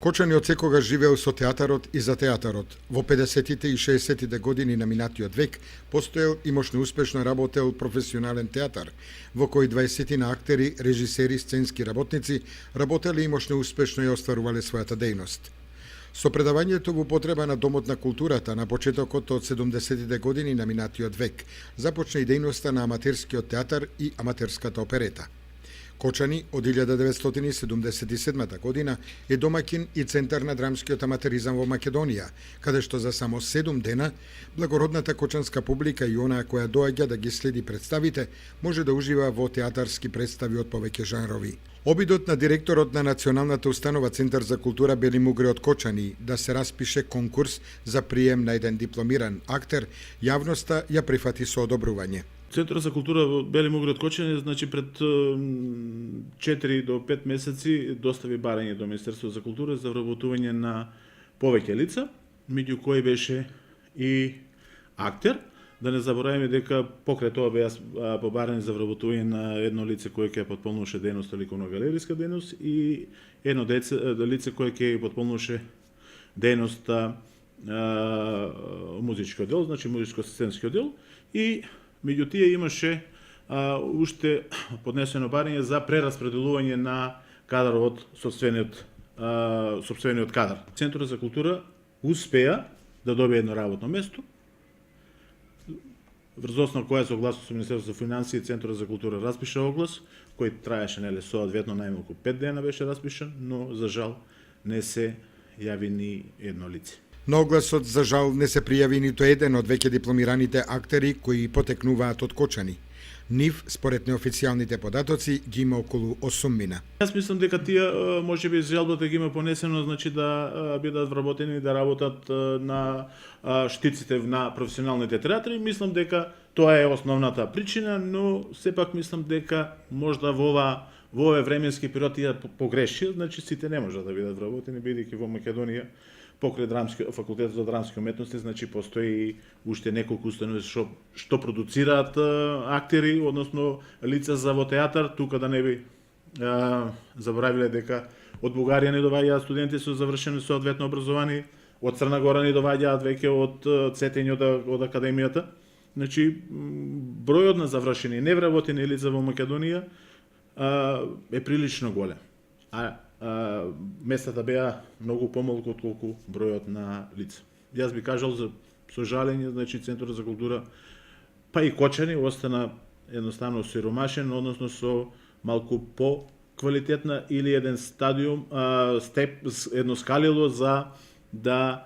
Кочани од секогаш живеел со театарот и за театарот. Во 50-тите и 60-тите години на минатиот век постоел и мощно успешно работел професионален театар, во кој 20 на актери, режисери, сценски работници работеле и мощно успешно ја остварувале својата дејност. Со предавањето во употреба на Домот на културата на почетокот од 70-тите години на минатиот век започна и дејноста на аматерскиот театар и аматерската оперета. Кочани од 1977 година е домаќин и центар на драмскиот аматеризам во Македонија, каде што за само 7 дена благородната кочанска публика и онаа која доаѓа да ги следи представите може да ужива во театарски представи од повеќе жанрови. Обидот на директорот на Националната установа Центар за култура Бели Мугре од Кочани да се распише конкурс за прием на еден дипломиран актер, јавноста ја прифати со одобрување. Центарот за култура во Бели Мугре од Кочани, значи пред 4 до 5 месеци достави барање до Министерството за култура за вработување на повеќе лица, меѓу кои беше и актер. Да не забораваме дека покрај тоа беа побарани за вработување на едно лице кое ќе потполнуваше дејноста ликовно-галериска дејност и едно лице кое ќе потполнуваше дејноста музичкиот дел, значи музичко-сценскиот дел, и меѓу тие имаше уште поднесено барање за прераспределување на кадар од сопствениот кадар. Центарот за култура успеа да добие едно работно место, врз основа која согласно со Министерството за финансии Центарот за култура распиша оглас, кој траеше соодветно најмалку 5 дена беше распишан, но за жал не се јави ни едно лице. На огласот за жал не се пријави ниту еден од веќе дипломираните актери кои потекнуваат од Кочани. Нив, според неофицијалните податоци, ги има околу 8 мина. Јас мислам дека тие можеби жалбата ги има понесено, значи да бидат вработени да работат на штиците на професионалните театри. Мислам дека тоа е основната причина, но сепак мислам дека можда во овој временски период тие погреши, значи сите не можат да бидат вработени, бидејќи во Македонија покрај факултетот за драмски уметности, значи постои уште неколку установи што продуцираат актери, односно лица за во театар, тука да не би заборавиле дека од Бугарија не доаѓаат студенти со завршено соодветно образование, од Црна Гора не доаѓаат веќе од Цетење од академијата. Значи бројот на завршени невработени лица во Македонија е прилично голем. Местата беа многу помалку отколку бројот на лица. Јас би кажал со жалење, значи Центарот за култура, па и Кочани остана едноставно сиромашен, односно со малку по-квалитетна или еден едно скалило за да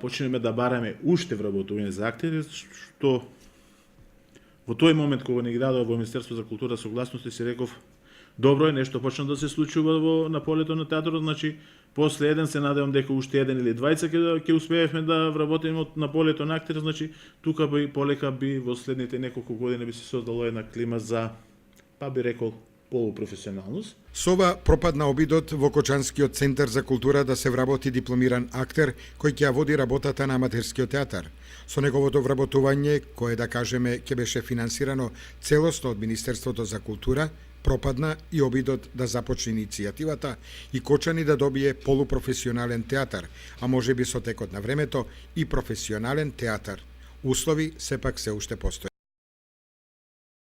почнеме да бараме уште вработување за актери, што во тој момент кога не ги дадоа во Министерство за култура согласности, си реков добро е, нешто почна да се случува на полето на театарот, значи после еден се надевам дека уште еден или двајца ќе успеевме да вработиме на полето на актери, значи тука би полека би во следните неколку години би се создало една клима за, па би рекол, полупрофесионалност. Со ова пропадна обидот во Кочанскиот центар за култура да се вработи дипломиран актер кој ќе ја води работата на аматерскиот театар. Со неговото вработување, кое да кажеме ќе беше финансирано целосно од Министерството за култура, пропадна и обидот да започне иницијативата и Кочани да добие полупрофесионален театар, а може би со текот на времето и професионален театар. Услови сепак се уште постојат.